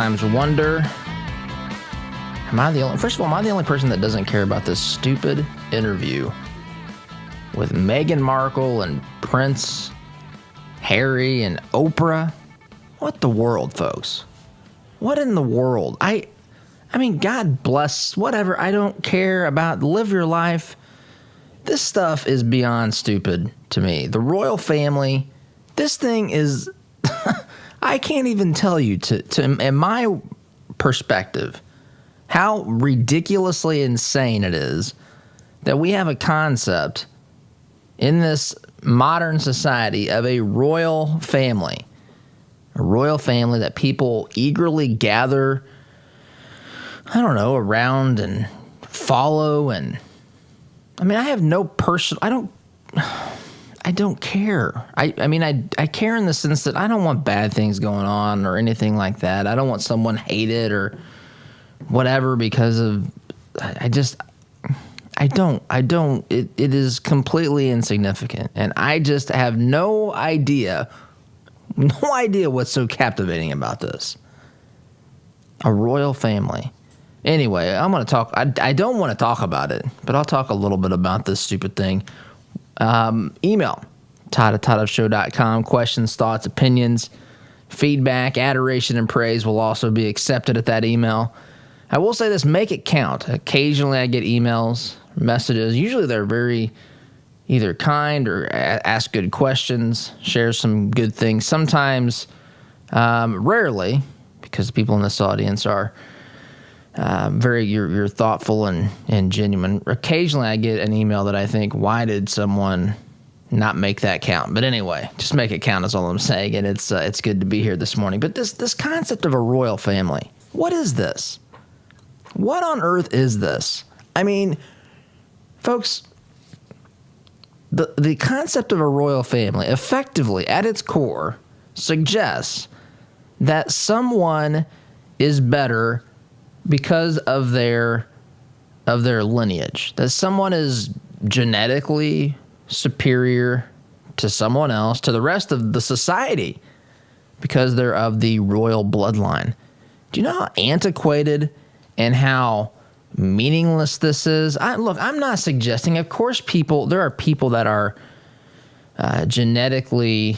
Sometimes wonder, first of all, am I the only person that doesn't care about this stupid interview with Meghan Markle and Prince Harry and Oprah? What the world, folks? What in the world? I mean, God bless, whatever. I don't care about, live your life. This stuff is beyond stupid to me. The royal family, this thing is, I can't even tell you, in my perspective, how ridiculously insane it is that we have a concept in this modern society of a royal family that people eagerly gather, I don't know, around and follow. And I mean, I have no I don't care. I mean, I care in the sense that I don't want bad things going on or anything like that. I don't want someone hated or whatever because of, I don't. It is completely insignificant. And I just have no idea what's so captivating about this. A royal family. Anyway, I'm going to talk. I don't want to talk about it, but I'll talk a little bit about this stupid thing. Email, todd@toddofshow.com. Questions, thoughts, opinions, feedback, adoration, and praise will also be accepted at that email. I will say this, make it count. Occasionally I get emails, messages. Usually they're very either kind or ask good questions, share some good things. Sometimes, rarely, because people in this audience are you're thoughtful and genuine. Occasionally I get an email that I think, why did someone not make that count? But anyway, just make it count is all I'm saying, and it's good to be here this morning. But this concept of a royal family, what is this? What on earth is this? I mean, folks, the concept of a royal family effectively at its core suggests that someone is better because of their lineage, that someone is genetically superior to someone else, to the rest of the society, because they're of the royal bloodline. Do you know how antiquated and how meaningless this is? Look, I'm not suggesting, of course, there are people that are genetically,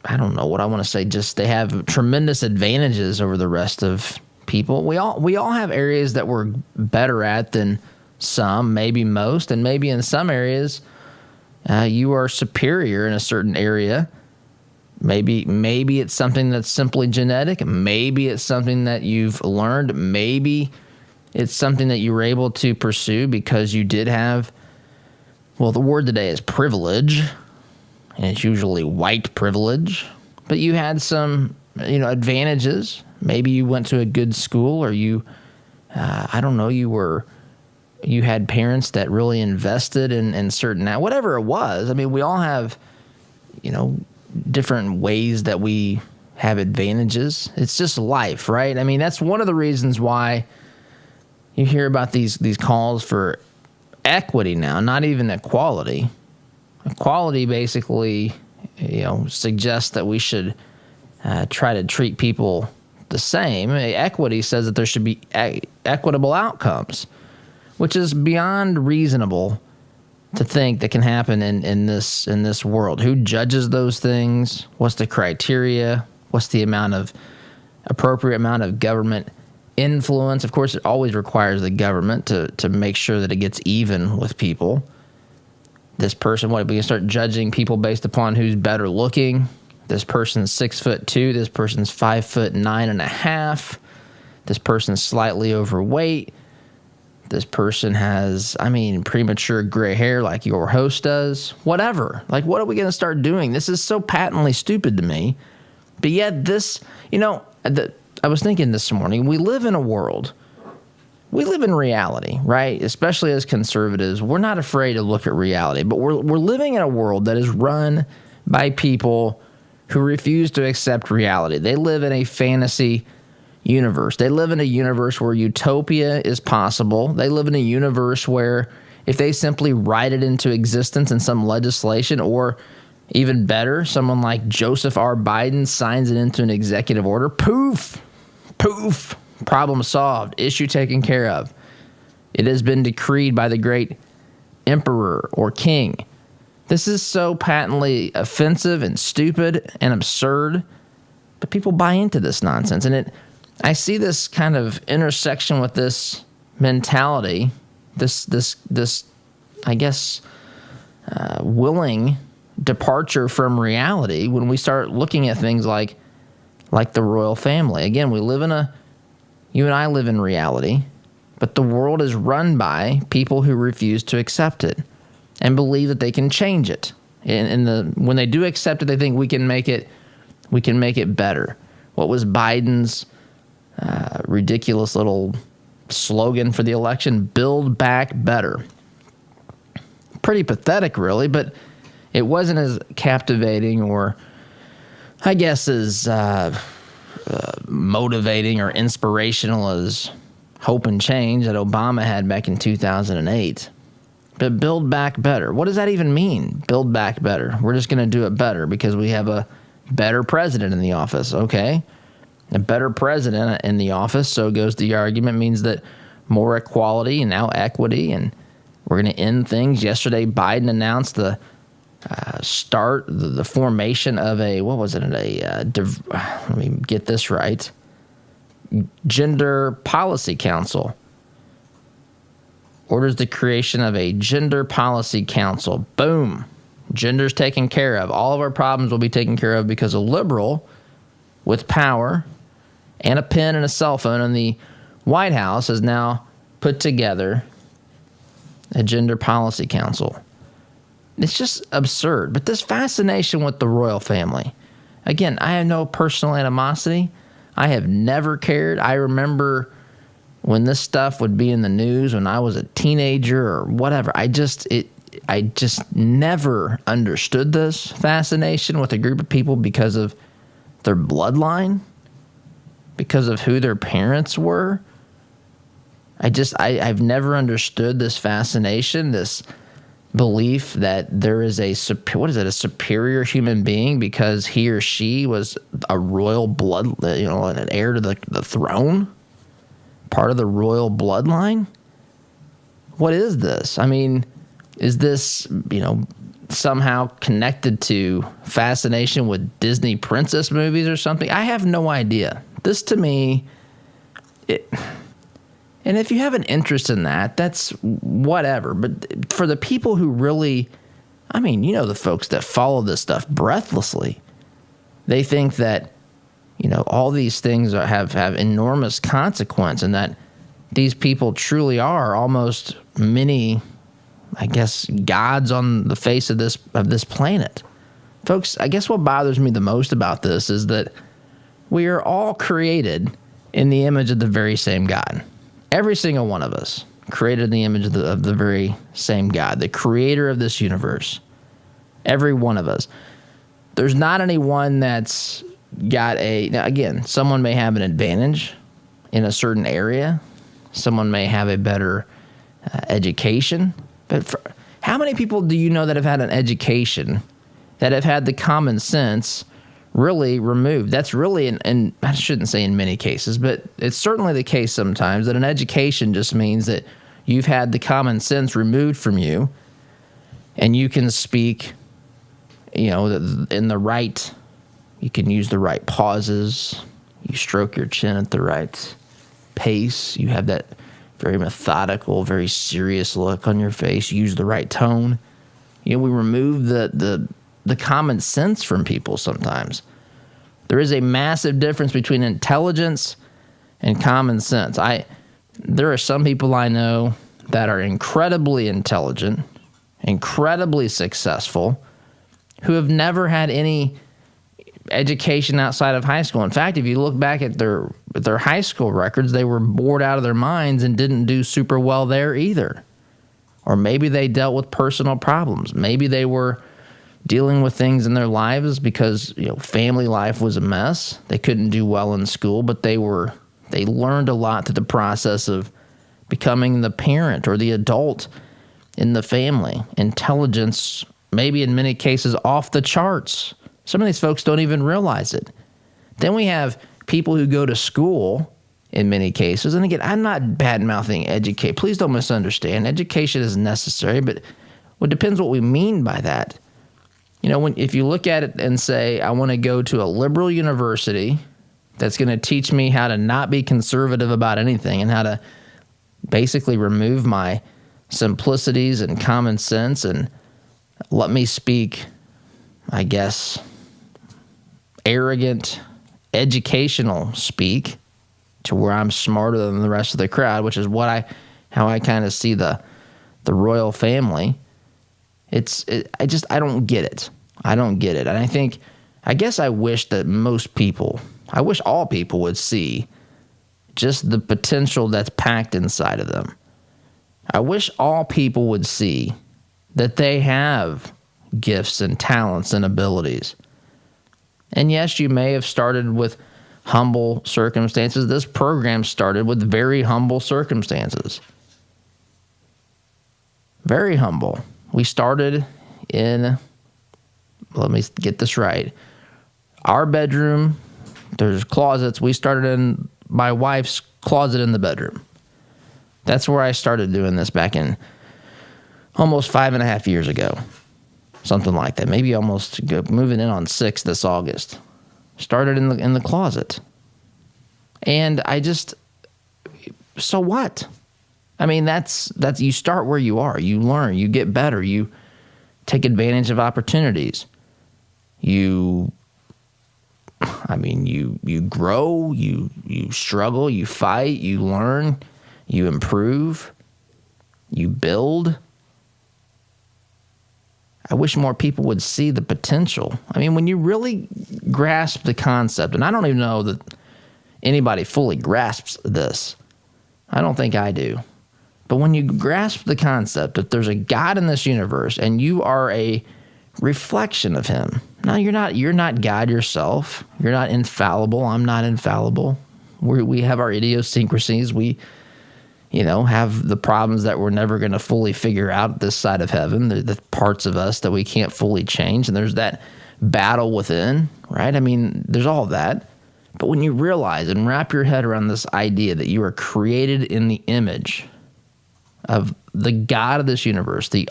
I don't know what I want to say, just they have tremendous advantages over the rest of people. We all have areas that we're better at than some, maybe most, and maybe in some areas you are superior in a certain area. Maybe it's something that's simply genetic. Maybe it's something that you've learned. Maybe it's something that you were able to pursue because you did have, well, the word today is privilege, and it's usually white privilege, but you had some, advantages. Maybe you went to a good school, or you had parents that really invested in certain, whatever it was. I mean, we all have, different ways that we have advantages. It's just life, right? I mean, that's one of the reasons why you hear about these calls for equity now, not even equality. Equality basically, suggests that we should try to treat people the same. Equity says that there should be equitable outcomes, which is beyond reasonable to think that can happen in this world. Who judges those things? What's the criteria? What's the appropriate amount of government influence? Of course, it always requires the government to make sure that it gets even with people. This person, we can start judging people based upon who's better looking. This person's 6'2", this person's 5'9.5". This person's slightly overweight. This person has, premature gray hair like your host does. Whatever. Like, what are we going to start doing? This is so patently stupid to me. But yet this, I was thinking this morning, we live in reality, right? Especially as conservatives, we're not afraid to look at reality. But we're living in a world that is run by people who refuse to accept reality. They live in a fantasy universe. They live in a universe where utopia is possible. They live in a universe where if they simply write it into existence in some legislation, or even better, someone like Joseph R. Biden signs it into an executive order, poof, Poof! Problem solved. Issue taken care of. It has been decreed by the great emperor or king. This is so patently offensive and stupid and absurd, but people buy into this nonsense. And I see this kind of intersection with this mentality, this I guess, willing departure from reality when we start looking at things like the royal family. Again, you and I live in reality, but the world is run by people who refuse to accept it and believe that they can change it. And when they do accept it, they think we can make it better. What was Biden's ridiculous little slogan for the election? Build back better. Pretty pathetic, really, but it wasn't as captivating or, I guess, as motivating or inspirational as hope and change that Obama had back in 2008. But build back better. What does that even mean? Build back better. We're just going to do it better because we have a better president in the office. Okay. A better president in the office, so goes the argument, means that more equality and now equity, and we're going to end things. Yesterday, Biden announced the formation of let me get this right, Gender Policy Council. Orders the creation of a Gender Policy Council. Boom. Gender's taken care of. All of our problems will be taken care of because a liberal with power and a pen and a cell phone in the White House has now put together a Gender Policy Council. It's just absurd. But this fascination with the royal family, again, I have no personal animosity. I have never cared. I remember when this stuff would be in the news when I was a teenager or whatever. I just never understood this fascination with a group of people because of their bloodline, because of who their parents were. I've never understood this fascination, this belief that there is a superior human being because he or she was a royal blood, an heir to the throne, part of the royal bloodline. What is this? I mean, is this, somehow connected to fascination with Disney princess movies or something? I have no idea. This to me, and if you have an interest in that, that's whatever. But for the people who really, the folks that follow this stuff breathlessly, they think that, all these things have enormous consequence and that these people truly are almost many, I guess, gods on the face of this planet. Folks, I guess what bothers me the most about this is that we are all created in the image of the very same God. Every single one of us created in the image of the very same God, the creator of this universe. Every one of us. There's not anyone that's got now again, someone may have an advantage in a certain area. Someone may have a better education. But how many people do you know that have had an education, that have had the common sense really removed? That's really, and I shouldn't say in many cases, but it's certainly the case sometimes that an education just means that you've had the common sense removed from you and you can speak, in the right, you can use the right pauses, you stroke your chin at the right pace, you have that very methodical, very serious look on your face, use the right tone. We remove the common sense from people sometimes. There is a massive difference between intelligence and common sense. There are some people I know that are incredibly intelligent, incredibly successful, who have never had any education outside of high school. In fact, if you look back at their high school records, they were bored out of their minds and didn't do super well there either. Or maybe they dealt with personal problems. Maybe they were dealing with things in their lives because, family life was a mess. They couldn't do well in school, but they learned a lot through the process of becoming the parent or the adult in the family. Intelligence, maybe in many cases, off the charts. Some of these folks don't even realize it. Then we have people who go to school in many cases. And again, I'm not bad-mouthing educate. Please don't misunderstand. Education is necessary, but it depends what we mean by that. If you look at it and say, I want to go to a liberal university that's going to teach me how to not be conservative about anything and how to basically remove my simplicities and common sense and let me speak, I guess, arrogant, educational speak to where I'm smarter than the rest of the crowd, which is how I kind of see the royal family. I don't get it. I don't get it. And I guess I wish that I wish all people would see just the potential that's packed inside of them. I wish all people would see that they have gifts and talents and abilities. And yes, you may have started with humble circumstances. This program started with very humble circumstances. Very humble. We started in, let me get this right, our bedroom. There's closets. We started in my wife's closet in the bedroom. That's where I started doing this back in almost 5.5 years ago. Something like that. Maybe almost moving in on 6 this August. Started in the closet. And so what? I mean, that's you start where you are. You learn, you get better, you take advantage of opportunities. You grow, you struggle, you fight, you learn, you improve, you build. I wish more people would see the potential. I mean, when you really grasp the concept, and I don't even know that anybody fully grasps this. I don't think I do. But when you grasp the concept that there's a God in this universe and you are a reflection of him. Now, you're not God yourself. You're not infallible. I'm not infallible. We have our idiosyncrasies. We have the problems that we're never going to fully figure out this side of heaven, the parts of us that we can't fully change. And there's that battle within, right? I mean, there's all that. But when you realize and wrap your head around this idea that you are created in the image of the God of this universe, the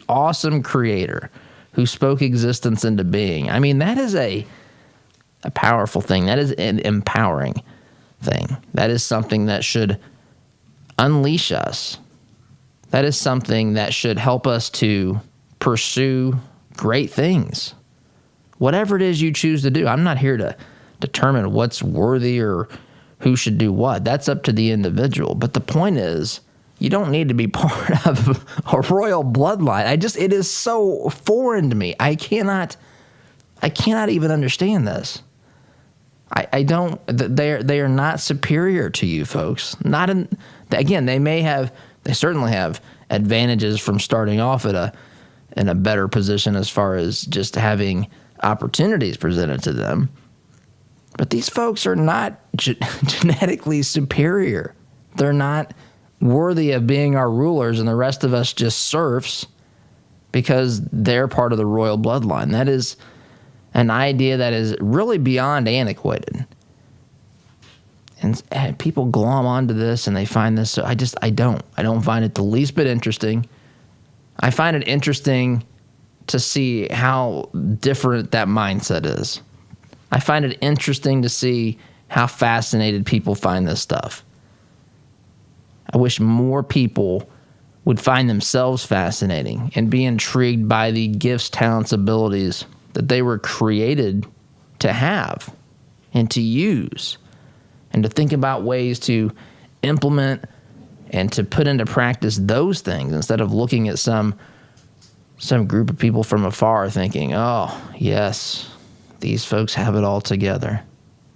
awesome creator who spoke existence into being, I mean, that is a powerful thing. That is an empowering thing. That is something that should unleash us. That is something that should help us to pursue great things. Whatever it is you choose to do. I'm not here to determine what's worthy or who should do what. That's up to the individual. But the point is, you don't need to be part of a royal bloodline. It is so foreign to me. I cannot even understand this. I don't. They are not superior to you, folks. Not in. Again, they certainly have advantages from starting off in a better position as far as just having opportunities presented to them. But these folks are not genetically superior. They're not worthy of being our rulers, and the rest of us just serfs because they're part of the royal bloodline. That is an idea that is really beyond antiquated. And people glom onto this and they find this. So I don't find it the least bit interesting. I find it interesting to see how different that mindset is. I find it interesting to see how fascinated people find this stuff. I wish more people would find themselves fascinating and be intrigued by the gifts, talents, abilities that they were created to have and to use, and to think about ways to implement and to put into practice those things instead of looking at some group of people from afar thinking, oh, yes, these folks have it all together.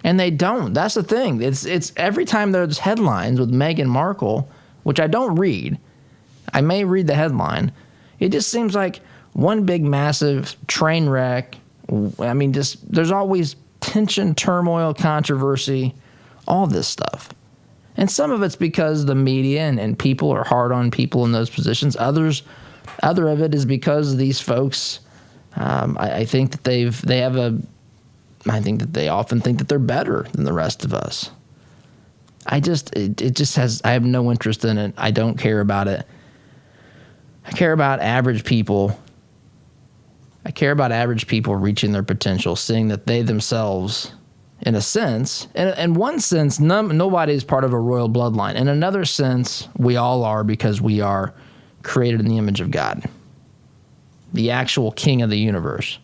And they don't. That's the thing. It's every time there's headlines with Meghan Markle, which I don't read. I may read the headline. It just seems like one big massive train wreck. I mean, there's always tension, turmoil, controversy, all this stuff. And some of it's because the media and people are hard on people in those positions. Other of it is because these folks, I think that I think that they often think that they're better than the rest of us. I have no interest in it. I don't care about it. I care about average people. I care about average people reaching their potential, seeing that they themselves, in a sense, in one sense, nobody is part of a royal bloodline. In another sense, we all are, because we are created in the image of God, the actual king of the universe.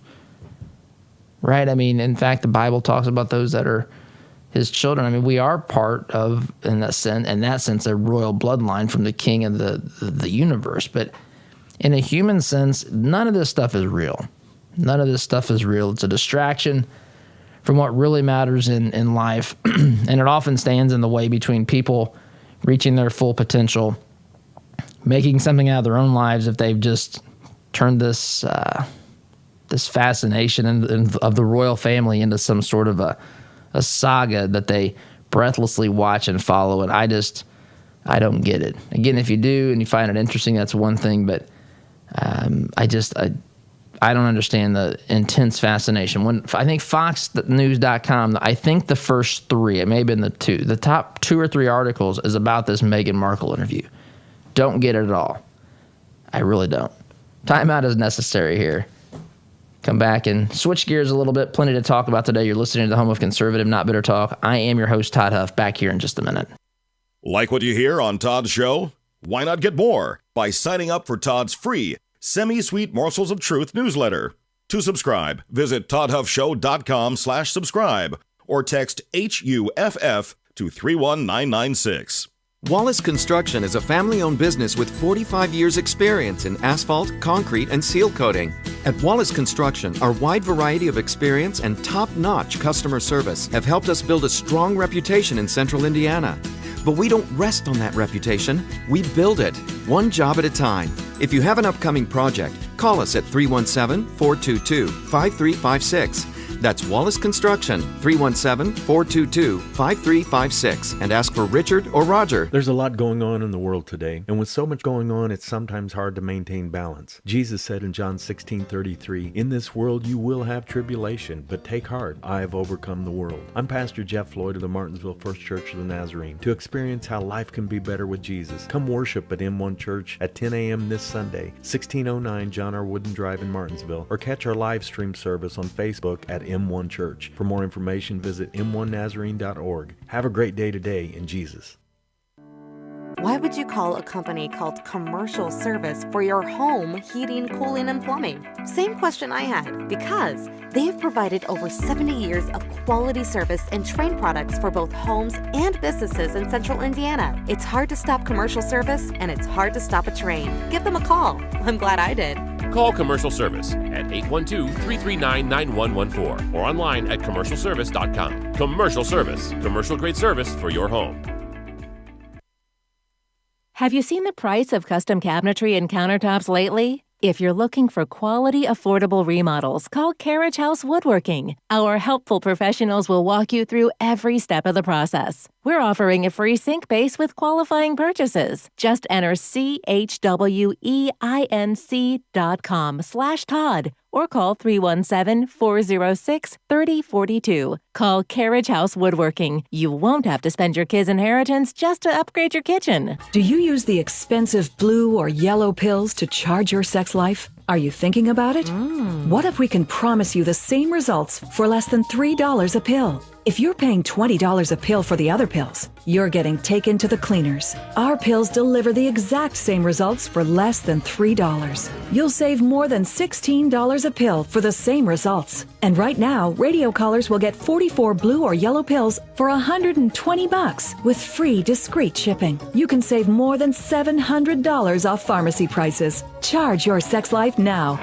Right? I mean, in fact, the Bible talks about those that are his children. I mean, we are part of, in that sense, a royal bloodline from the king of the universe. But in a human sense, none of this stuff is real. None of this stuff is real. It's a distraction from what really matters in life. And it often stands in the way between people reaching their full potential, making something out of their own lives if they've just turned this fascination of the royal family into some sort of a saga that they breathlessly watch and follow. And I don't get it. Again, if you do and you find it interesting, that's one thing. But I don't understand the intense fascination. When I think FoxNews.com, I think the first three, it may have been the top 2 or 3 articles is about this Meghan Markle interview. Don't get it at all. I really don't. Timeout is necessary here. Come back and switch gears a little bit. Plenty to talk about today. You're listening to the home of conservative, not bitter talk. I am your host, Todd Huff, back here in just a minute. Like what you hear on Todd's show? Why not get more by signing up for Todd's free Semi-Sweet Morsels of Truth newsletter? To subscribe, visit toddhuffshow.com/subscribe or text HUFF to 31996. Wallace Construction is a family-owned business with 45 years' experience in asphalt, concrete, and seal coating. At Wallace Construction, our wide variety of experience and top-notch customer service have helped us build a strong reputation in central Indiana. But we don't rest on that reputation. We build it, one job at a time. If you have an upcoming project, call us at 317-422-5356. That's Wallace Construction, 317-422-5356, and ask for Richard or Roger. There's a lot going on in the world today, and with so much going on, it's sometimes hard to maintain balance. Jesus said in John 16:33, "In this world you will have tribulation, but take heart, I have overcome the world." I'm Pastor Jeff Floyd of the Martinsville First Church of the Nazarene. To experience how life can be better with Jesus, come worship at M1 Church at 10 a.m. this Sunday, 1609 John R. Wooden Drive in Martinsville, or catch our live stream service on Facebook at M1 Church. For more information, visit m1nazarene.org. Have a great day today in Jesus. Why would you call a company called Commercial Service for your home heating, cooling, and plumbing? Same question I had, because they have provided over 70 years of quality service and Trane products for both homes and businesses in central Indiana. It's hard to stop Commercial Service, and it's hard to stop a Trane. Give them a call. I'm glad I did. Call Commercial Service at 812-339-9114 or online at commercialservice.com. Commercial Service, commercial-grade service for your home. Have you seen the price of custom cabinetry and countertops lately? If you're looking for quality, affordable remodels, call Carriage House Woodworking. Our helpful professionals will walk you through every step of the process. We're offering a free sink base with qualifying purchases. Just enter CHWEINC.com/Todd or call 317-406-3042. Call Carriage House Woodworking. You won't have to spend your kids' inheritance just to upgrade your kitchen. Do you use the expensive blue or yellow pills to charge your sex life? Are you thinking about it? What if we can promise you the same results for less than $3 a pill? If you're paying $20 a pill for the other pills, you're getting taken to the cleaners. Our pills deliver the exact same results for less than $3. You'll save more than $16 a pill for the same results. And right now, radio callers will get 44 blue or yellow pills for $120 with free discreet shipping. You can save more than $700 off pharmacy prices. Charge your sex life now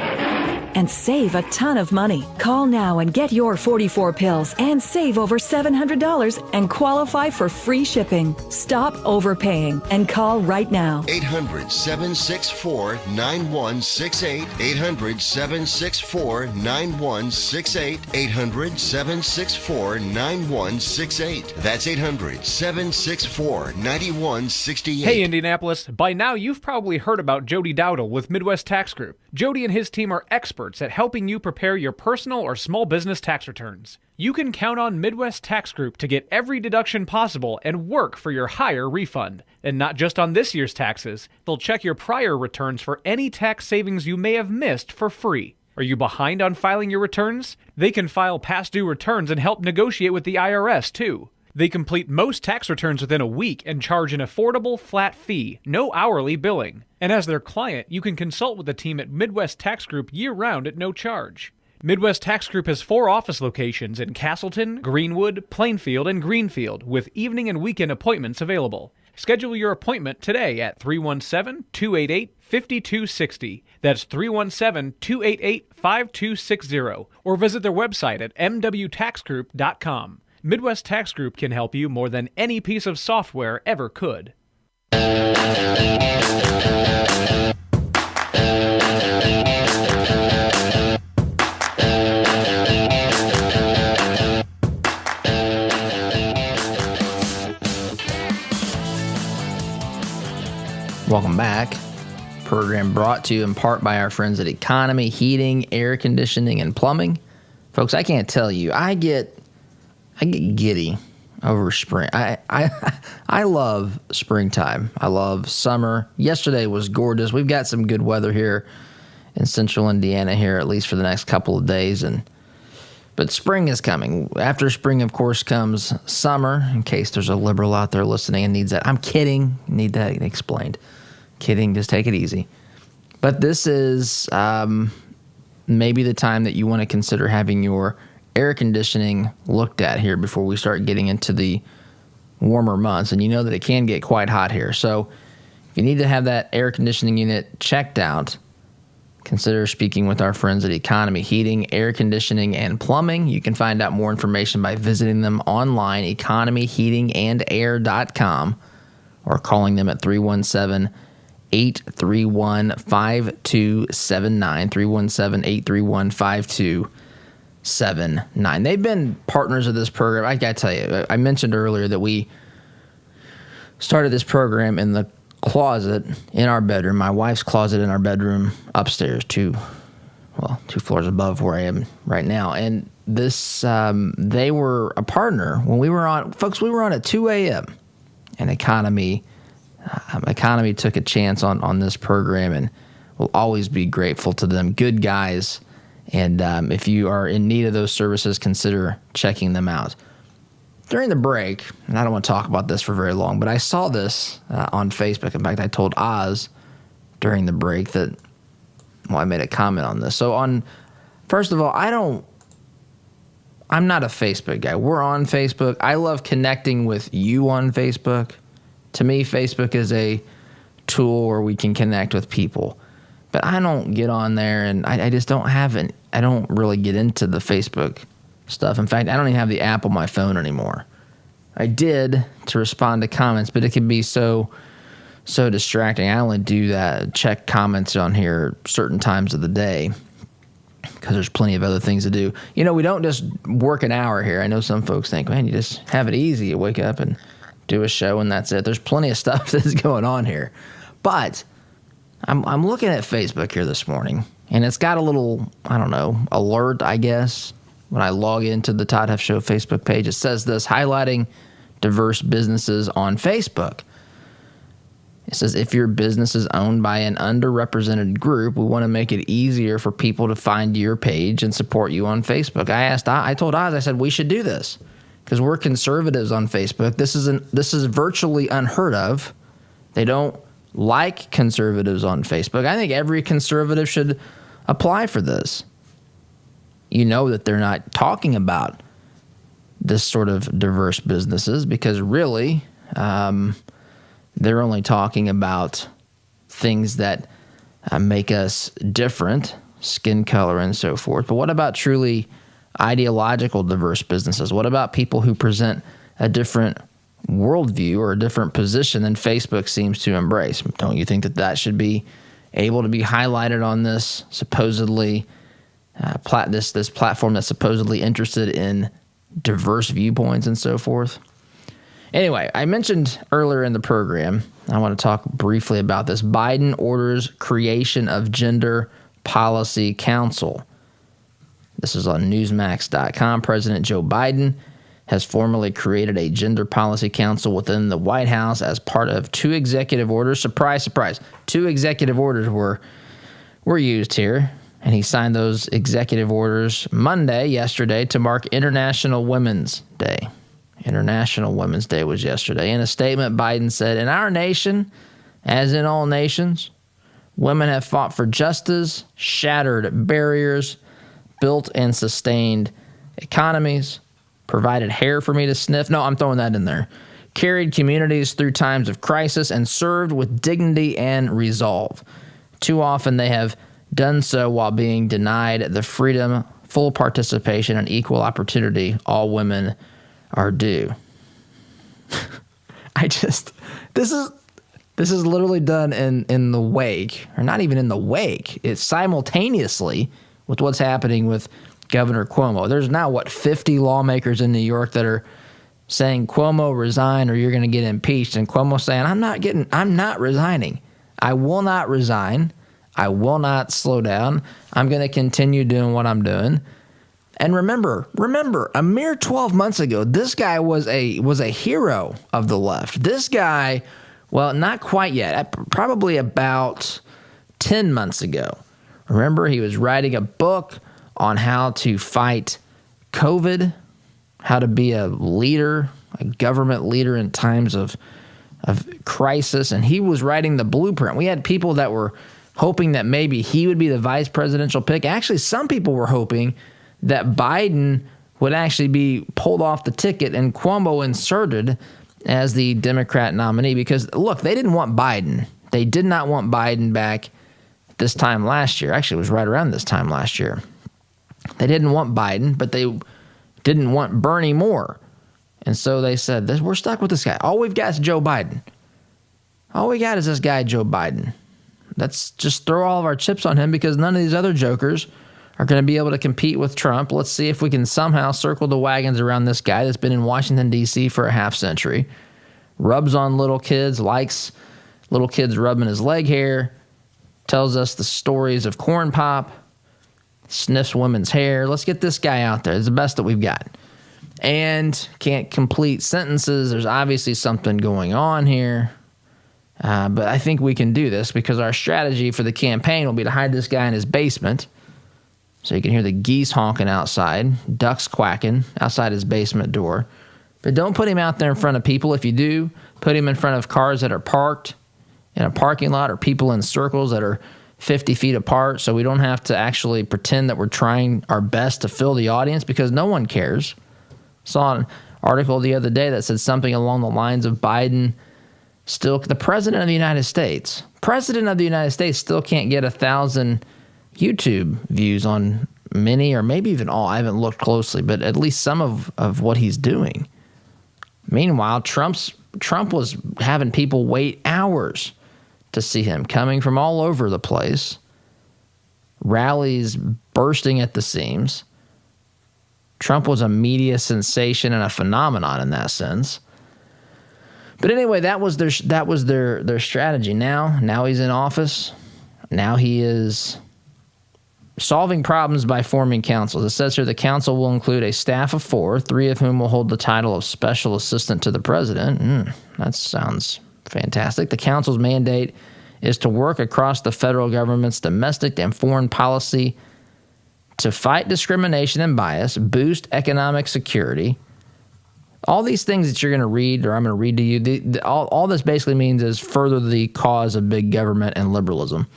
and save a ton of money. Call now and get your 44 pills and save over $700 and qualify for free shipping. Stop overpaying and call right now. 800-764-9168. 800-764-9168. 800-764-9168. That's 800-764-9168. Hey Indianapolis, by now you've probably heard about Jody Dowdle with Midwest Tax Group. Jody and his team are experts at helping you prepare your personal or small business tax returns. You can count on Midwest Tax Group to get every deduction possible and work for your higher refund. And not just on this year's taxes, they'll check your prior returns for any tax savings you may have missed for free. Are you behind on filing your returns? They can file past due returns and help negotiate with the IRS, too. They complete most tax returns within a week and charge an affordable flat fee, no hourly billing. And as their client, you can consult with the team at Midwest Tax Group year-round at no charge. Midwest Tax Group has 4 office locations in Castleton, Greenwood, Plainfield, and Greenfield, with evening and weekend appointments available. Schedule your appointment today at 317-288-5260. That's 317-288-5260. Or visit their website at mwtaxgroup.com. Midwest Tax Group can help you more than any piece of software ever could. Welcome back. Program brought to you in part by our friends at Economy Heating, Air Conditioning, and Plumbing. Folks, I can't tell you, I get giddy over spring. I love springtime. I love summer. Yesterday was gorgeous. We've got some good weather here in central Indiana here, at least for the next couple of days. But spring is coming. After spring, of course, comes summer, in case there's a liberal out there listening and needs that. I'm kidding. Need that explained. Kidding. Just take it easy. But this is maybe the time that you want to consider having your air conditioning looked at here before we start getting into the warmer months. And you know that it can get quite hot here. So if you need to have that air conditioning unit checked out, consider speaking with our friends at Economy Heating, Air Conditioning, and Plumbing. You can find out more information by visiting them online, economyheatingandair.com, or calling them at 317-831-5279, 317-831-5279. They've been partners of this program. I got to tell you, I mentioned earlier that we started this program in the closet in our bedroom, my wife's closet in our bedroom upstairs, 2 floors above where I am right now. And this, they were a partner when we were on, folks, we were on at 2 a.m. and Economy took a chance on this program, and we'll always be grateful to them. Good guys. And if you are in need of those services, consider checking them out. During the break, and I don't want to talk about this for very long, but I saw this on Facebook. In fact, I told Oz during the break that, I made a comment on this. So first of all, I'm not a Facebook guy. We're on Facebook. I love connecting with you on Facebook. To me, Facebook is a tool where we can connect with people. But I don't get on there, and I just don't I don't really get into the Facebook stuff. In fact, I don't even have the app on my phone anymore. I did to respond to comments, but it can be so distracting. I only do that, check comments on here certain times of the day because there's plenty of other things to do. You know, we don't just work an hour here. I know some folks think, man, you just have it easy. You wake up and do a show and that's it. There's plenty of stuff that's going on here. But I'm looking at Facebook here this morning, and it's got a little, alert, I guess. When I log into the Todd Huff Show Facebook page, it says this, highlighting diverse businesses on Facebook. It says, if your business is owned by an underrepresented group, we want to make it easier for people to find your page and support you on Facebook. I told Oz, I said, we should do this because we're conservatives on Facebook. This is virtually unheard of. They don't like conservatives on Facebook. I think every conservative should apply for this. You know that they're not talking about this sort of diverse businesses because really they're only talking about things that make us different, skin color and so forth. But what about truly ideological diverse businesses? What about people who present a different worldview or a different position than Facebook seems to embrace? Don't you think that should be able to be highlighted on this supposedly this platform that's supposedly interested in diverse viewpoints and so forth? Anyway, I mentioned earlier in the program, I want to talk briefly about this. Biden orders creation of Gender Policy Council. This is on Newsmax.com. President Joe Biden has formally created a gender policy council within the White House as part of 2 executive orders. Surprise, surprise. 2 executive orders were used here, and he signed those executive orders yesterday, to mark International Women's Day. International Women's Day was yesterday. In a statement, Biden said, "In our nation, as in all nations, women have fought for justice, shattered barriers, built and sustained economies, provided hair for me to sniff." No, I'm throwing that in there. "Carried communities through times of crisis and served with dignity and resolve. Too often they have done so while being denied the freedom, full participation, and equal opportunity all women are due." This is literally done in the wake, or not even in the wake. It's simultaneously with what's happening with Governor Cuomo. There's now, 50 lawmakers in New York that are saying, "Cuomo, resign or you're going to get impeached." And Cuomo saying, I'm not resigning. I will not resign. I will not slow down. I'm going to continue doing what I'm doing. And remember, a mere 12 months ago, this guy was a hero of the left. This guy, well, not quite yet, probably about 10 months ago. Remember, he was writing a book on how to fight COVID, how to be a leader, a government leader in times of crisis, and he was writing the blueprint. We had people that were hoping that maybe he would be the vice presidential pick. Actually, some people were hoping that Biden would actually be pulled off the ticket and Cuomo inserted as the Democrat nominee, because, look, they didn't want Biden. They did not want Biden back this time last year. Actually, it was right around this time last year. They didn't want Biden, but they didn't want Bernie more. And so they said, we're stuck with this guy. All we've got is Joe Biden. All we got is this guy, Joe Biden. Let's just throw all of our chips on him, because none of these other jokers are going to be able to compete with Trump. Let's see if we can somehow circle the wagons around this guy that's been in Washington, D.C. for a half century, rubs on little kids, likes little kids rubbing his leg hair, tells us the stories of corn pop, sniffs women's hair. Let's get this guy out there. It's the best that we've got. And can't complete sentences. There's obviously something going on here. But I think we can do this, because our strategy for the campaign will be to hide this guy in his basement, so you can hear the geese honking outside, ducks quacking outside his basement door. But don't put him out there in front of people. If you do, put him in front of cars that are parked in a parking lot, or people in circles that are 50 feet apart, so we don't have to actually pretend that we're trying our best to fill the audience, because no one cares. Saw an article the other day that said something along the lines of Biden still, the president of the United States still can't get 1,000 YouTube views on many, or maybe even all. I haven't looked closely, but at least some of what he's doing. Meanwhile, Trump was having people wait hours to see him, coming from all over the place, rallies bursting at the seams. Trump was a media sensation and a phenomenon in that sense. But anyway, that was their strategy. Now he's in office. Now he is solving problems by forming councils. It says here the council will include a staff of 4, 3 of whom will hold the title of special assistant to the president. That sounds fantastic. The council's mandate is to work across the federal government's domestic and foreign policy to fight discrimination and bias, boost economic security. All these things that you're going to read, or I'm going to read to you, all this basically means is further the cause of big government and liberalism.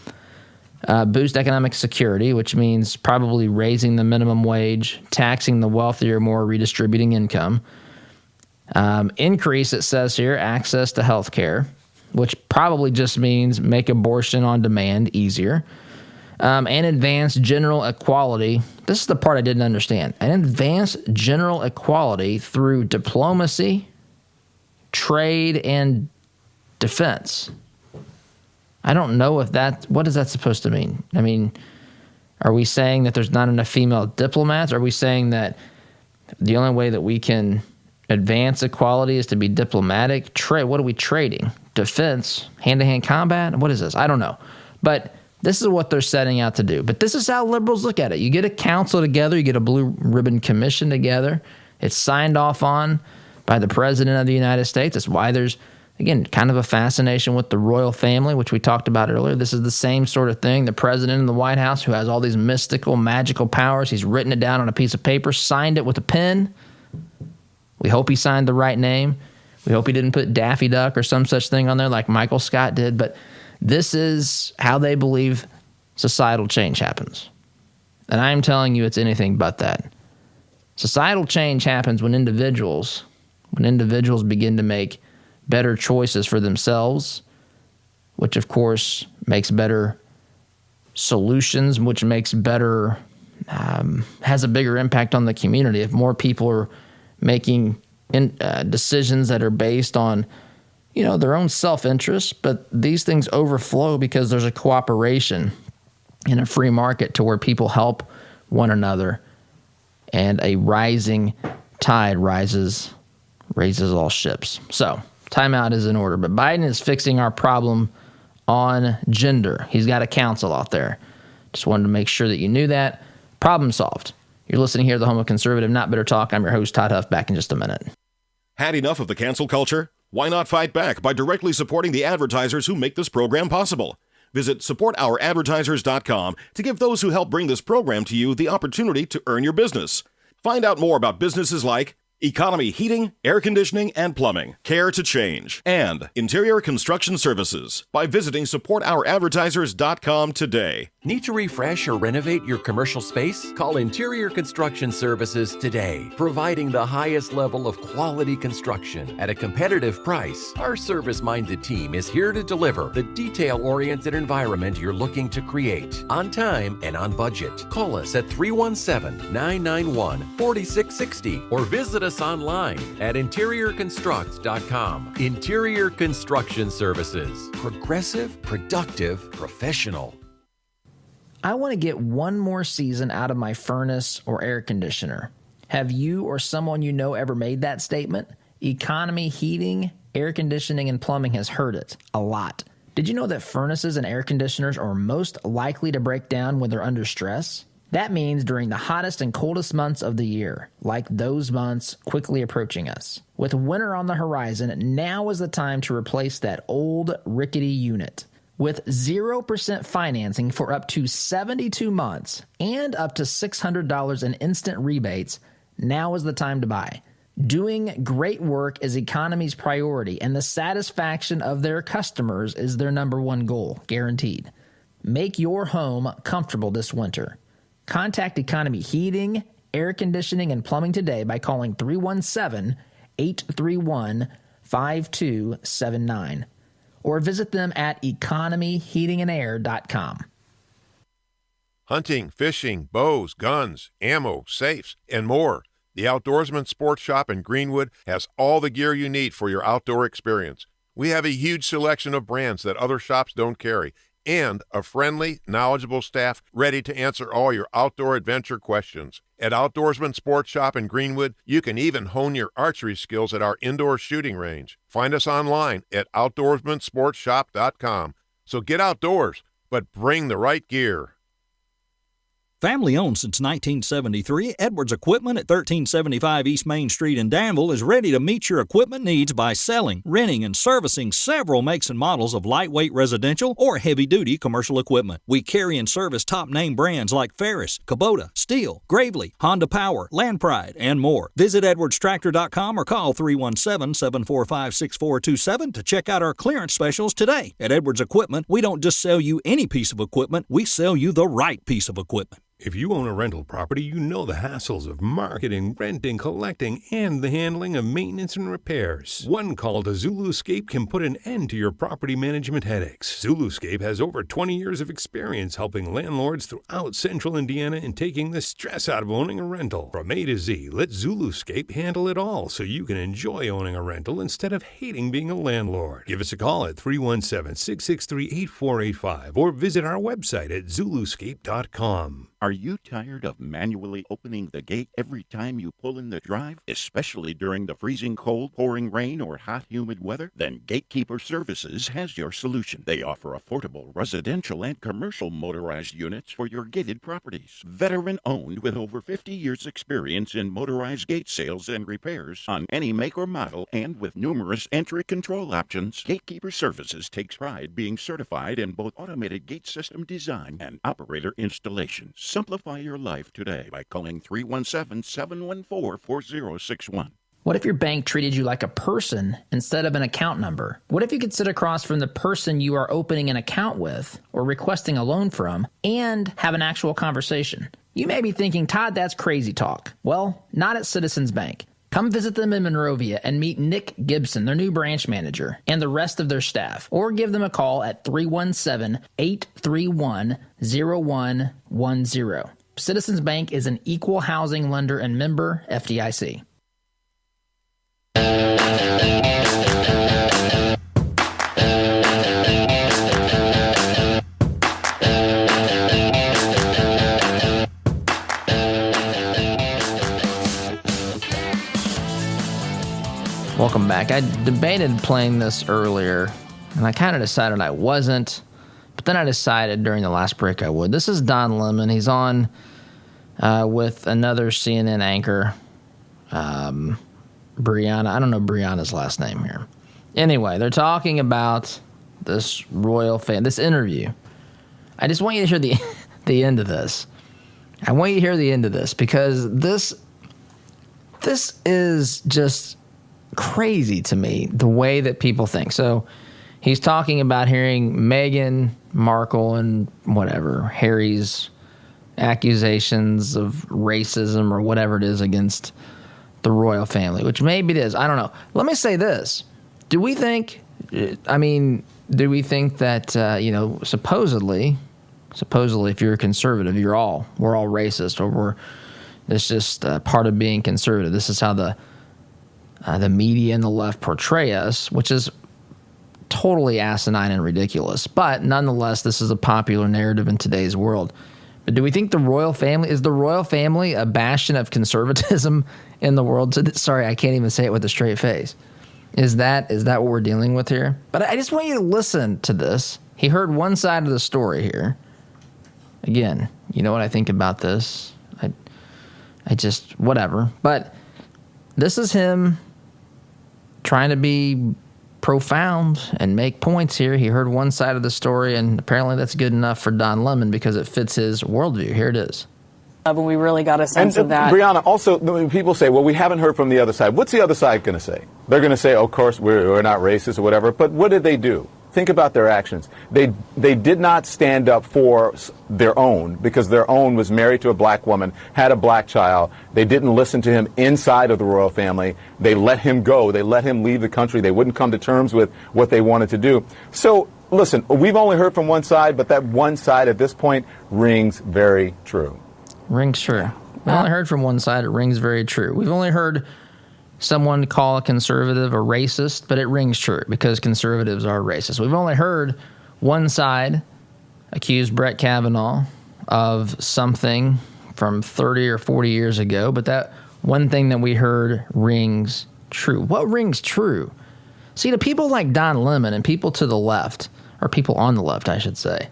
Boost economic security, which means probably raising the minimum wage, taxing the wealthier more, redistributing income. Increase, it says here, access to health care, which probably just means make abortion on demand easier. And advance general equality. This is the part I didn't understand. And advance general equality through diplomacy, trade, and defense. I don't know what is that supposed to mean? I mean, are we saying that there's not enough female diplomats? Are we saying that the only way that we can advance equality is to be diplomatic? Trade, what are we trading? Defense, hand-to-hand combat? What is this? I don't know. But This is what they're setting out to do. But this is how liberals look at it. You get a council together, you get a blue ribbon commission together. It's signed off on by the President of the United States. That's why there's, again, kind of a fascination with the royal family, which we talked about earlier. This is the same sort of thing. The president in the White House, who has all these mystical, magical powers, he's written it down on a piece of paper, signed it with a pen. We hope he signed the right name. We hope he didn't put Daffy Duck or some such thing on there like Michael Scott did. But this is how they believe societal change happens. And I'm telling you, it's anything but that. Societal change happens when individuals begin to make better choices for themselves, which of course makes better solutions, which makes better, has a bigger impact on the community. If more people are making decisions that are based on, their own self-interest, but these things overflow because there's a cooperation in a free market to where people help one another, and a rising tide raises all ships. So timeout is in order, but Biden is fixing our problem on gender. He's got a council out there. Just wanted to make sure that you knew that. Problem solved. You're listening here to the home of conservative, not bitter talk. I'm your host, Todd Huff. Back in just a minute. Had enough of the cancel culture? Why not fight back by directly supporting the advertisers who make this program possible? Visit supportouradvertisers.com to give those who help bring this program to you the opportunity to earn your business. Find out more about businesses like Economy Heating, Air Conditioning, and Plumbing, Care to Change, and Interior Construction Services by visiting supportouradvertisers.com today. Need to refresh or renovate your commercial space? Call Interior Construction Services today, providing the highest level of quality construction at a competitive price. Our service-minded team is here to deliver the detail-oriented environment you're looking to create, on time and on budget. Call us at 317-991-4660 or visit us online at interiorconstruct.com. Interior Construction Services. Progressive, productive, professional. I want to get one more season out of my furnace or air conditioner. Have you or someone you know ever made that statement? Economy Heating, Air Conditioning, and Plumbing has heard it a lot. Did you know that furnaces and air conditioners are most likely to break down when they're under stress? That means during the hottest and coldest months of the year, like those months quickly approaching us. With winter on the horizon, now is the time to replace that old rickety unit. With 0% financing for up to 72 months and up to $600 in instant rebates, now is the time to buy. Doing great work is Economy's priority, and the satisfaction of their customers is their number one goal, guaranteed. Make your home comfortable this winter. Contact Economy Heating, Air Conditioning, and Plumbing today by calling 317-831-5279 or visit them at economyheatingandair.com. Hunting, fishing, bows, guns, ammo, safes, and more. The Outdoorsman Sports Shop in Greenwood has all the gear you need for your outdoor experience. We have a huge selection of brands that other shops don't carry, and a friendly, knowledgeable staff ready to answer all your outdoor adventure questions. At Outdoorsman Sports Shop in Greenwood, you can even hone your archery skills at our indoor shooting range. Find us online at outdoorsmansportshop.com. So get outdoors, but bring the right gear. Family owned since 1973, Edwards Equipment at 1375 East Main Street in Danville is ready to meet your equipment needs by selling, renting, and servicing several makes and models of lightweight residential or heavy-duty commercial equipment. We carry and service top-name brands like Ferris, Kubota, Steel, Gravely, Honda Power, Land Pride, and more. Visit edwardstractor.com or call 317-745-6427 to check out our clearance specials today. At Edwards Equipment, we don't just sell you any piece of equipment, we sell you the right piece of equipment. If you own a rental property, you know the hassles of marketing, renting, collecting, and the handling of maintenance and repairs. One call to Zuluscape can put an end to your property management headaches. Zuluscape has over 20 years of experience helping landlords throughout central Indiana and taking the stress out of owning a rental. From A to Z, let Zuluscape handle it all so you can enjoy owning a rental instead of hating being a landlord. Give us a call at 317-663-8485 or visit our website at zuluscape.com. Are you tired of manually opening the gate every time you pull in the drive, especially during the freezing cold, pouring rain, or hot, humid weather? Then Gatekeeper Services has your solution. They offer affordable residential and commercial motorized units for your gated properties. Veteran-owned with over 50 years' experience in motorized gate sales and repairs on any make or model, and with numerous entry control options, Gatekeeper Services takes pride being certified in both automated gate system design and operator installation. Simplify your life today by calling 317-714-4061. What if your bank treated you like a person instead of an account number? What if you could sit across from the person you are opening an account with or requesting a loan from and have an actual conversation? You may be thinking, Todd, that's crazy talk. Well, not at Citizens Bank. Come visit them in Monrovia and meet Nick Gibson, their new branch manager, and the rest of their staff. Or give them a call at 317-831-0110. Citizens Bank is an equal housing lender and member FDIC. Welcome back. I debated playing this earlier, and I kind of decided I wasn't, but then I decided during the last break I would. This is Don Lemon. He's on with another CNN anchor, Brianna. I don't know Brianna's last name here. Anyway, they're talking about this royal family, this interview. I just want you to hear the end of this. I want you to hear the end of this because this is just crazy to me, the way that people think. So he's talking about hearing Meghan Markle and whatever, Harry's accusations of racism or whatever it is against the royal family, which maybe it is. I don't know. Let me say this. Do we think that, supposedly if you're a conservative, we're all racist, or it's just part of being conservative. This is how the media and the left portray us, which is totally asinine and ridiculous. But nonetheless, this is a popular narrative in today's world. But do we think the royal family is a bastion of conservatism in the world? Sorry, I can't even say it with a straight face. Is that what we're dealing with here? But I just want you to listen to this. He heard one side of the story here. Again, you know what I think about this? I just whatever. But this is him trying to be profound and make points here. He heard one side of the story, and apparently that's good enough for Don Lemon because it fits his worldview. Here it is. But we really got a sense of that. Brianna, also, when people say, well, we haven't heard from the other side. What's the other side going to say? They're going to say, of course, we're not racist or whatever. But what did they do? Think about their actions. They did not stand up for their own because their own was married to a black woman, had a black child. They didn't listen to him inside of the royal family. They let him go. They let him leave the country. They wouldn't come to terms with what they wanted to do. So, listen, we've only heard from one side, but that one side at this point rings very true. Rings true. We only heard from one side. It rings very true. We've only heard someone call a conservative a racist, but it rings true because conservatives are racist. We've only heard one side accuse Brett Kavanaugh of something from 30 or 40 years ago, but that one thing that we heard rings true. What rings true? See, to people like Don Lemon and people to the left, or people on the left, I should say,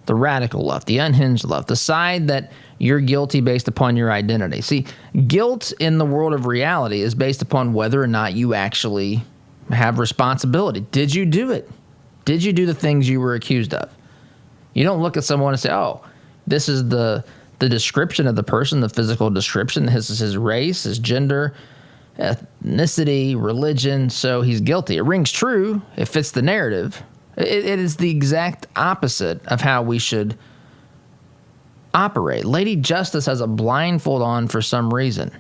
the radical left, the unhinged left, the side that you're guilty based upon your identity. See, guilt in the world of reality is based upon whether or not you actually have responsibility. Did you do it? Did you do the things you were accused of? You don't look at someone and say, oh, this is the description of the person, the physical description. This is his race, his gender, ethnicity, religion, so he's guilty. It rings true. It fits the narrative. It is the exact opposite of how we should operate. Lady Justice has a blindfold on for some reason.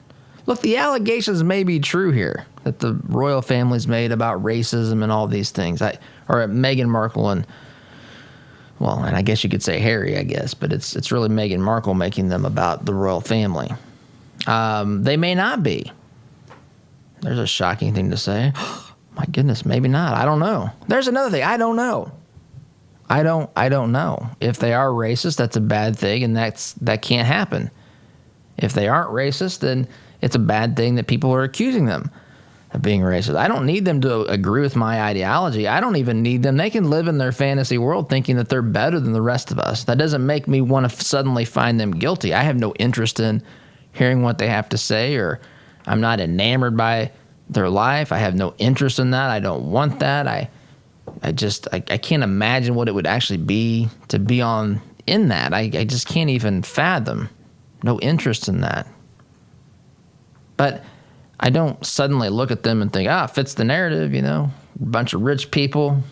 Look, the allegations may be true here that the royal family's made about racism and all these things. Or Meghan Markle and I guess you could say Harry, I guess, but it's really Meghan Markle making them about the royal family. They may not be. There's a shocking thing to say. My goodness, maybe not. I don't know. There's another thing. I don't know. I don't know. If they are racist, that's a bad thing, and that can't happen. If they aren't racist, then it's a bad thing that people are accusing them of being racist. I don't need them to agree with my ideology. I don't even need them. They can live in their fantasy world thinking that they're better than the rest of us. That doesn't make me want to suddenly find them guilty. I have no interest in hearing what they have to say, or I'm not enamored by their life. I have no interest in that. I don't want that. I can't imagine what it would actually be to be in that. I just can't even fathom. No interest in that. But I don't suddenly look at them and think, it fits the narrative, a bunch of rich people,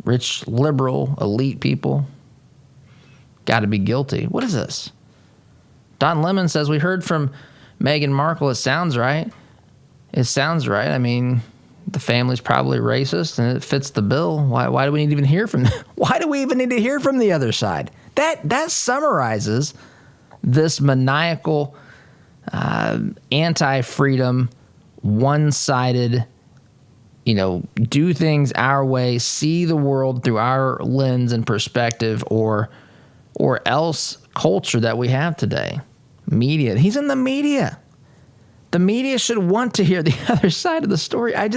rich, liberal, elite people. Got to be guilty. What is this? Don Lemon says, we heard from Meghan Markle. It sounds right. It sounds right. I mean, the family's probably racist and it fits the bill. Why do we need to even hear from them? Why do we even need to hear from the other side? That summarizes this maniacal, anti-freedom, one-sided, do things our way, see the world through our lens and perspective, or else culture that we have today. Media. He's in the media. The media should want to hear the other side of the story. I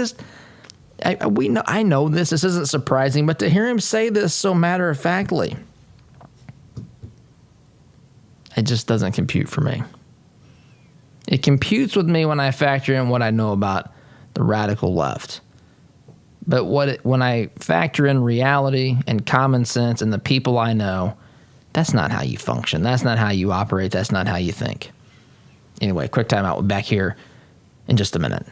know this isn't surprising, but to hear him say this so matter-of-factly, it just doesn't compute for me. It computes with me when I factor in what I know about the radical left. But when I factor in reality and common sense and the people I know, that's not how you function. That's not how you operate. That's not how you think. Anyway, quick time out. We're back here in just a minute.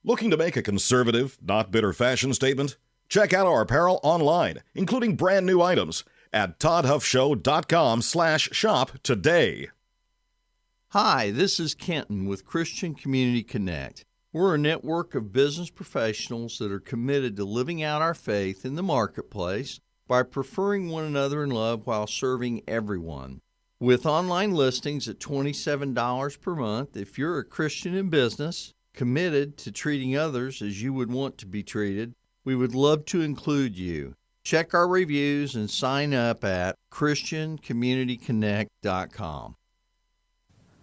Looking to make a conservative, not bitter fashion statement? Check out our apparel online, including brand new items at toddhuffshow.com/shop today. Hi, this is Kenton with Christian Community Connect. We're a network of business professionals that are committed to living out our faith in the marketplace by preferring one another in love while serving everyone. With online listings at $27 per month, if you're a Christian in business, committed to treating others as you would want to be treated, we would love to include you. Check our reviews and sign up at ChristianCommunityConnect.com.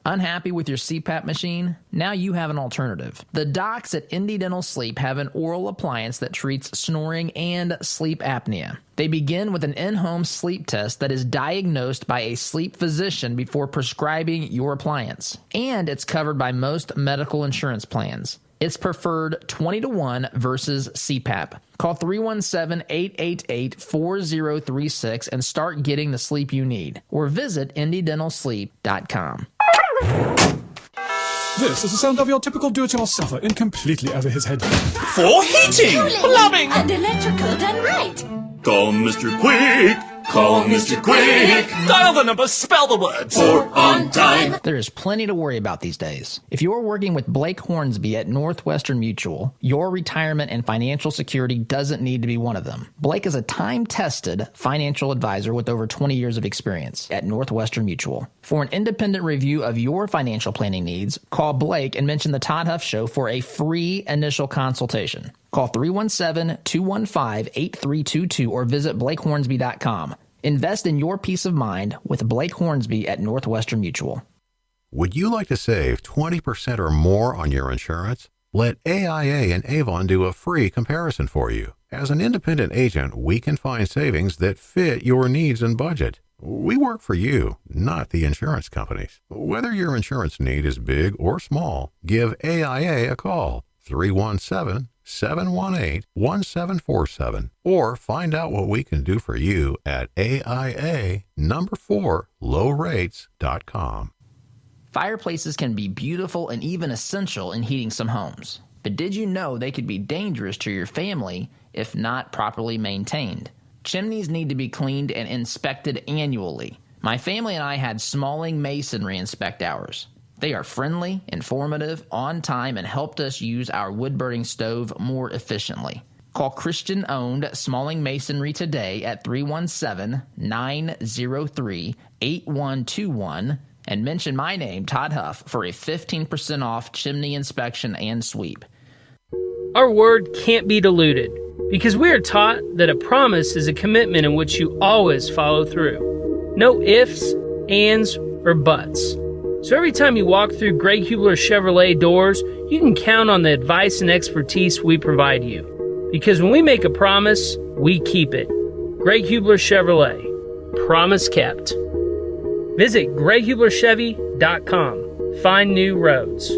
Unhappy with your CPAP machine? Now you have an alternative. The docs at Indy Dental Sleep have an oral appliance that treats snoring and sleep apnea. They begin with an in-home sleep test that is diagnosed by a sleep physician before prescribing your appliance. And it's covered by most medical insurance plans. It's preferred 20-1 versus CPAP. Call 317-888-4036 and start getting the sleep you need. Or visit IndyDentalSleep.com. This is the sound of your typical do-it-yourselfer in completely over his head. For heating, plumbing, and electrical done right. Call Mr. Quick. Call Mr. Quick. Dial the number, spell the words. For on time. There is plenty to worry about these days. If you're working with Blake Hornsby at Northwestern Mutual, your retirement and financial security doesn't need to be one of them. Blake is a time-tested financial advisor with over 20 years of experience at Northwestern Mutual. For an independent review of your financial planning needs, call Blake and mention the Todd Huff Show for a free initial consultation. Call 317-215-8322 or visit BlakeHornsby.com. Invest in your peace of mind with Blake Hornsby at Northwestern Mutual. Would you like to save 20% or more on your insurance? Let AIA and Avon do a free comparison for you. As an independent agent, we can find savings that fit your needs and budget. We work for you, not the insurance companies. Whether your insurance need is big or small, give AIA a call, 317-718-1747, or find out what we can do for you at AIA4lowrates.com. Fireplaces can be beautiful and even essential in heating some homes. But did you know they could be dangerous to your family if not properly maintained? Chimneys need to be cleaned and inspected annually. My family and I had Smalling Masonry inspect ours. They are friendly, informative, on time, and helped us use our wood-burning stove more efficiently. Call Christian-owned Smalling Masonry today at 317-903-8121 and mention my name, Todd Huff, for a 15% off chimney inspection and sweep. Our word can't be diluted. Because we are taught that a promise is a commitment in which you always follow through. No ifs, ands, or buts. So every time you walk through Greg Hubler Chevrolet doors, you can count on the advice and expertise we provide you. Because when we make a promise, we keep it. Greg Hubler Chevrolet. Promise kept. Visit GregHublerChevy.com. Find new roads.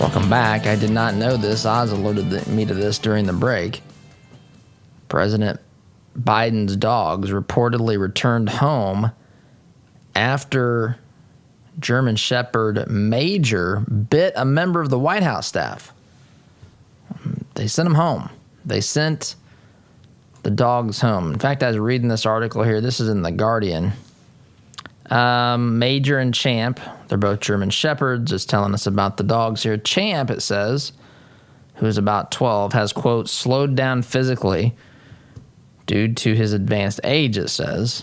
Welcome back. I did not know this. Oz alerted me to this during the break. President Biden's dogs reportedly returned home after German Shepherd Major bit a member of the White House staff. They sent him home. They sent the dogs home. In fact, I was reading this article here. This is in The Guardian. Major and Champ, they're both German Shepherds, is telling us about the dogs here. Champ, it says, who's about 12, has, quote, slowed down physically due to his advanced age, it says.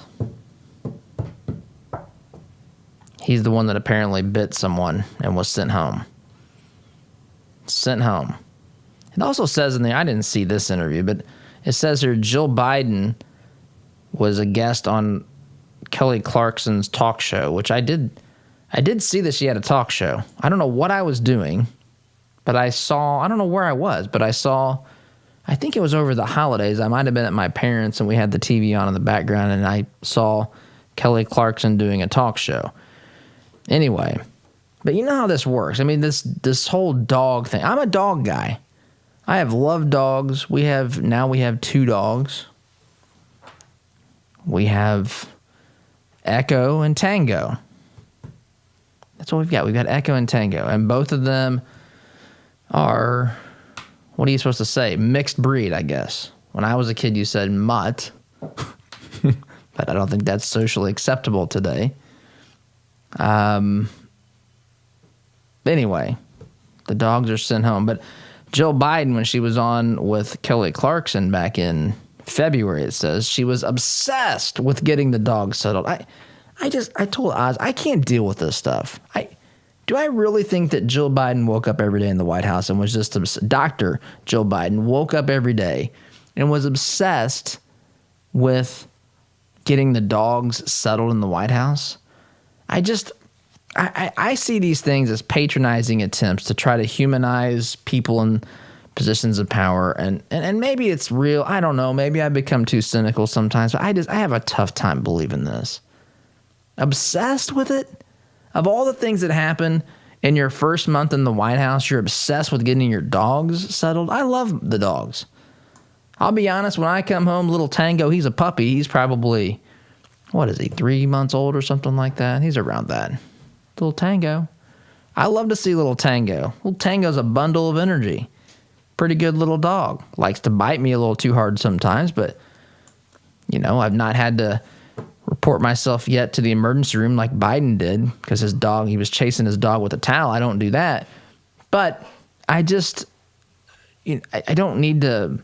He's the one that apparently bit someone and was sent home. Sent home. It also says in there, I didn't see this interview, but it says here Jill Biden was a guest on Kelly Clarkson's talk show, which I did see that she had a talk show. I don't know what I was doing, but I don't know where I was, but I think it was over the holidays. I might have been at my parents' and we had the TV on in the background, and I saw Kelly Clarkson doing a talk show. Anyway, but you know how this works. I mean, this whole dog thing. I'm a dog guy. I have loved dogs. We have 2 dogs. We have Echo and Tango. That's what we've got. We've got Echo and Tango. And both of them are, what are you supposed to say? Mixed breed, I guess. When I was a kid, you said mutt. But I don't think that's socially acceptable today. Anyway, the dogs are sent home. But Jill Biden, when she was on with Kelly Clarkson back in February, it says, she was obsessed with getting the dogs settled. I told Oz, I can't deal with this stuff. Do I really think that Jill Biden woke up every day in the White House and was just Dr. Jill Biden woke up every day and was obsessed with getting the dogs settled in the White House? I see these things as patronizing attempts to try to humanize people in positions of power, and maybe it's real. I don't know. Maybe I become too cynical sometimes, but I have a tough time believing this. Obsessed with it? Of all the things that happen in your first month in the White House, you're obsessed with getting your dogs settled? I love the dogs. I'll be honest, when I come home, little Tango, he's a puppy. He's probably, 3 months old or something like that? He's around that. Little Tango. I love to see little Tango. Little Tango's a bundle of energy. Pretty good little dog. Likes to bite me a little too hard sometimes, but, I've not had to report myself yet to the emergency room like Biden did because he was chasing his dog with a towel. I don't do that. But I don't need to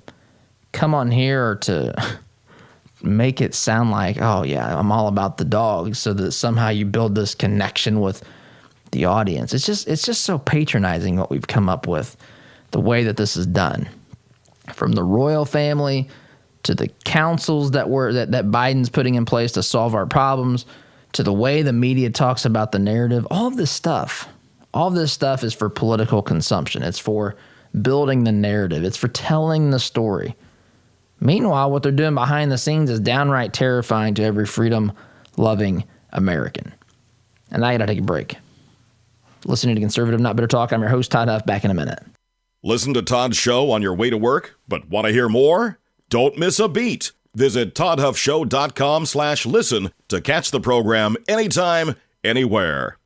come on here or to make it sound like, oh yeah, I'm all about the dogs, so that somehow you build this connection with the audience. It's just so patronizing what we've come up with, the way that this is done. From the royal family to the councils that Biden's putting in place to solve our problems, to the way the media talks about the narrative, all this stuff is for political consumption. It's for building the narrative. It's for telling the story. Meanwhile, what they're doing behind the scenes is downright terrifying to every freedom-loving American. And now I got to take a break. Listening to Conservative Not Bitter Talk, I'm your host, Todd Huff. Back in a minute. Listen to Todd's show on your way to work, but want to hear more? Don't miss a beat. Visit toddhuffshow.com/listen to catch the program anytime, anywhere.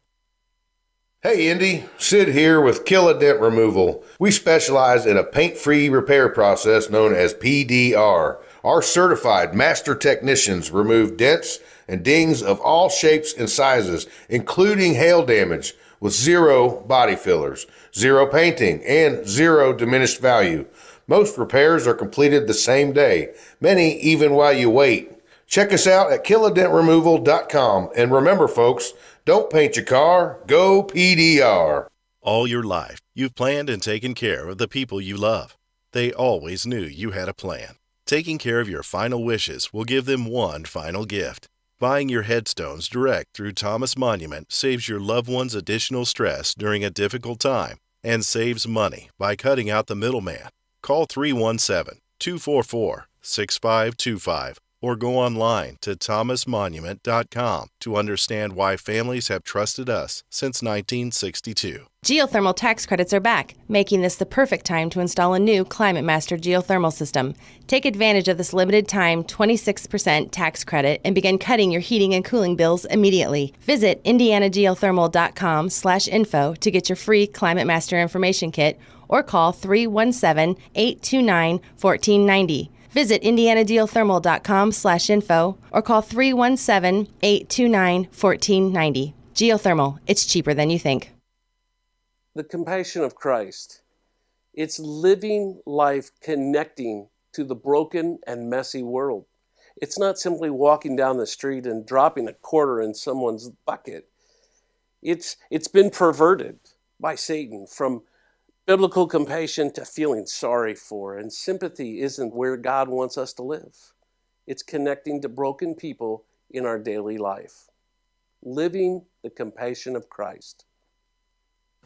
Hey Indy, Sid here with Kill a Dent Removal. We specialize in a paint-free repair process known as PDR. Our certified master technicians remove dents and dings of all shapes and sizes, including hail damage. with 0 body fillers, 0 painting, and 0 diminished value. Most repairs are completed the same day, many even while you wait. Check us out at killadentremoval.com. And remember, folks, don't paint your car, go PDR. All your life, you've planned and taken care of the people you love. They always knew you had a plan. Taking care of your final wishes will give them one final gift. Buying your headstones direct through Thomas Monument saves your loved ones additional stress during a difficult time and saves money by cutting out the middleman. Call 317-244-6525 or go online to thomasmonument.com to understand why families have trusted us since 1962. Geothermal tax credits are back, making this the perfect time to install a new Climate Master geothermal system. Take advantage of this limited time 26% tax credit and begin cutting your heating and cooling bills immediately. Visit indianageothermal.com/info to get your free Climate Master information kit or call 317-829-1490. Visit indianageothermal.com/info or call 317-829-1490. Geothermal, it's cheaper than you think. The compassion of Christ. It's living life connecting to the broken and messy world. It's not simply walking down the street and dropping a quarter in someone's bucket. It's been perverted by Satan from biblical compassion to feeling sorry for, and sympathy isn't where God wants us to live. It's connecting to broken people in our daily life. Living the compassion of Christ.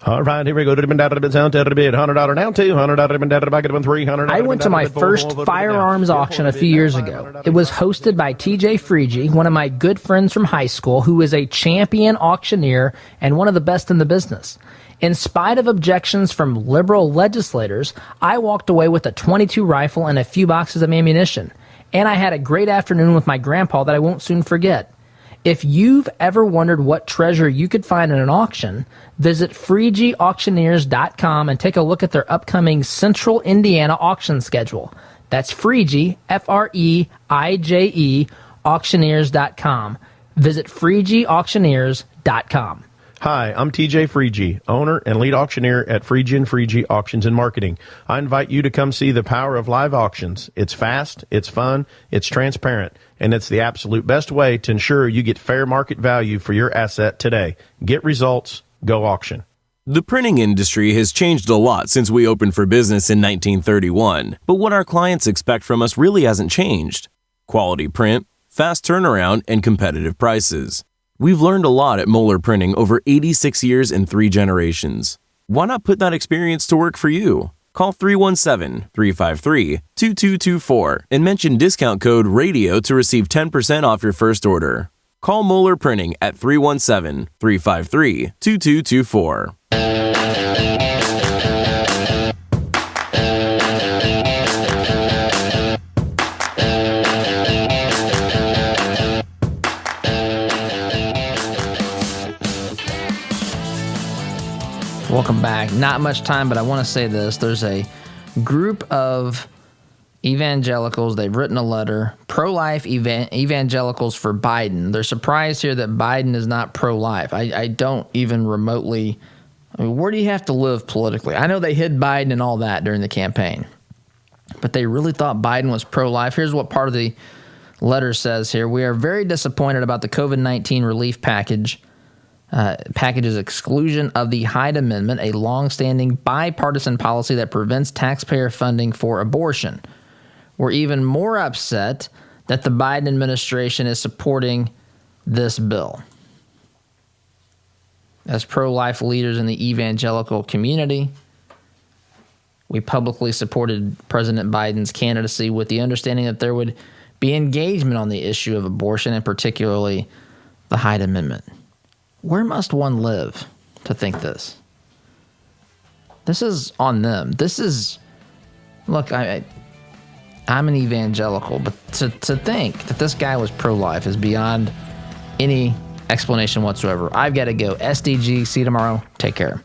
All right, here we go. $100 down, $200 back at $300. I went to my first firearms auction a few years ago. It was hosted by TJ Freege, one of my good friends from high school, who is a champion auctioneer and one of the best in the business. In spite of objections from liberal legislators, I walked away with a .22 rifle and a few boxes of ammunition. And I had a great afternoon with my grandpa that I won't soon forget. If you've ever wondered what treasure you could find in an auction, visit FreegeAuctioneers.com and take a look at their upcoming Central Indiana auction schedule. That's Freege, F-R-E-I-J-E, auctioneers.com. Visit FreegeAuctioneers.com. Hi, I'm TJ Freege, owner and lead auctioneer at Freege & Freege Auctions and Marketing. I invite you to come see the power of live auctions. It's fast, it's fun, it's transparent, and it's the absolute best way to ensure you get fair market value for your asset today. Get results, go auction. The printing industry has changed a lot since we opened for business in 1931, but what our clients expect from us really hasn't changed. Quality print, fast turnaround, and competitive prices. We've learned a lot at Moeller Printing over 86 years and 3 generations. Why not put that experience to work for you? Call 317-353-2224 and mention discount code RADIO to receive 10% off your first order. Call Moeller Printing at 317-353-2224. Welcome back. Not much time, but I want to say this. There's a group of evangelicals. They've written a letter, pro-life evangelicals for Biden. They're surprised here that Biden is not pro-life. I don't even remotely. I mean, where do you have to live politically? I know they hid Biden and all that during the campaign, but they really thought Biden was pro-life. Here's what part of the letter says here. We are very disappointed about the COVID-19 relief package's exclusion of the Hyde Amendment, a long-standing bipartisan policy that prevents taxpayer funding for abortion. We're even more upset that the Biden administration is supporting this bill. As pro-life leaders in the evangelical community, we publicly supported President Biden's candidacy with the understanding that there would be engagement on the issue of abortion, and particularly the Hyde Amendment. Where must one live to think this? This is on them. This is, look, I'm an evangelical, but to think that this guy was pro-life is beyond any explanation whatsoever. I've got to go. SDG, see you tomorrow. Take care.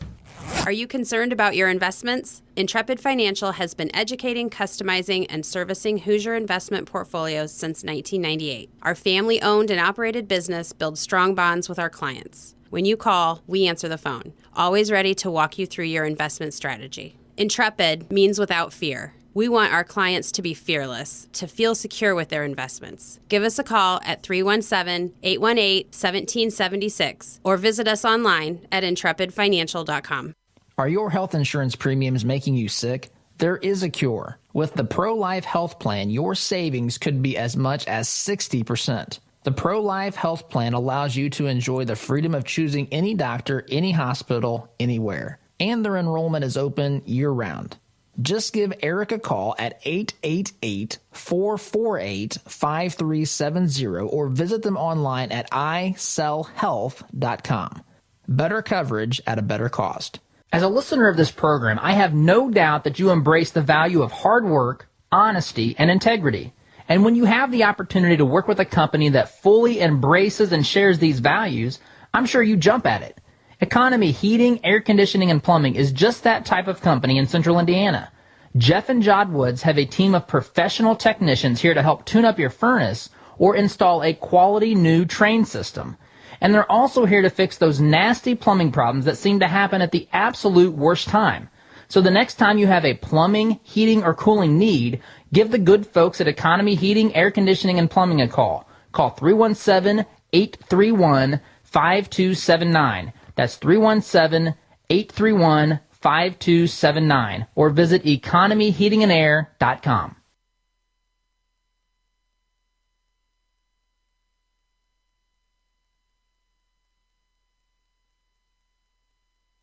Are you concerned about your investments? Intrepid Financial has been educating, customizing, and servicing Hoosier investment portfolios since 1998. Our family-owned and operated business builds strong bonds with our clients. When you call, we answer the phone, always ready to walk you through your investment strategy. Intrepid means without fear. We want our clients to be fearless, to feel secure with their investments. Give us a call at 317-818-1776 or visit us online at intrepidfinancial.com. Are your health insurance premiums making you sick? There is a cure. With the Pro-Life Health Plan, your savings could be as much as 60%. The Pro-Life Health Plan allows you to enjoy the freedom of choosing any doctor, any hospital, anywhere. And their enrollment is open year-round. Just give Eric a call at 888-448-5370 or visit them online at isellhealth.com. Better coverage at a better cost. As a listener of this program, I have no doubt that you embrace the value of hard work, honesty, and integrity. And when you have the opportunity to work with a company that fully embraces and shares these values, I'm sure you jump at it. Economy Heating, Air Conditioning, and Plumbing is just that type of company in Central Indiana. Jeff and Jod Woods have a team of professional technicians here to help tune up your furnace or install a quality new train system. And they're also here to fix those nasty plumbing problems that seem to happen at the absolute worst time. So the next time you have a plumbing, heating, or cooling need, give the good folks at Economy Heating, Air Conditioning, and Plumbing a call. Call 317-831-5279. That's 317-831-5279. Or visit economyheatingandair.com.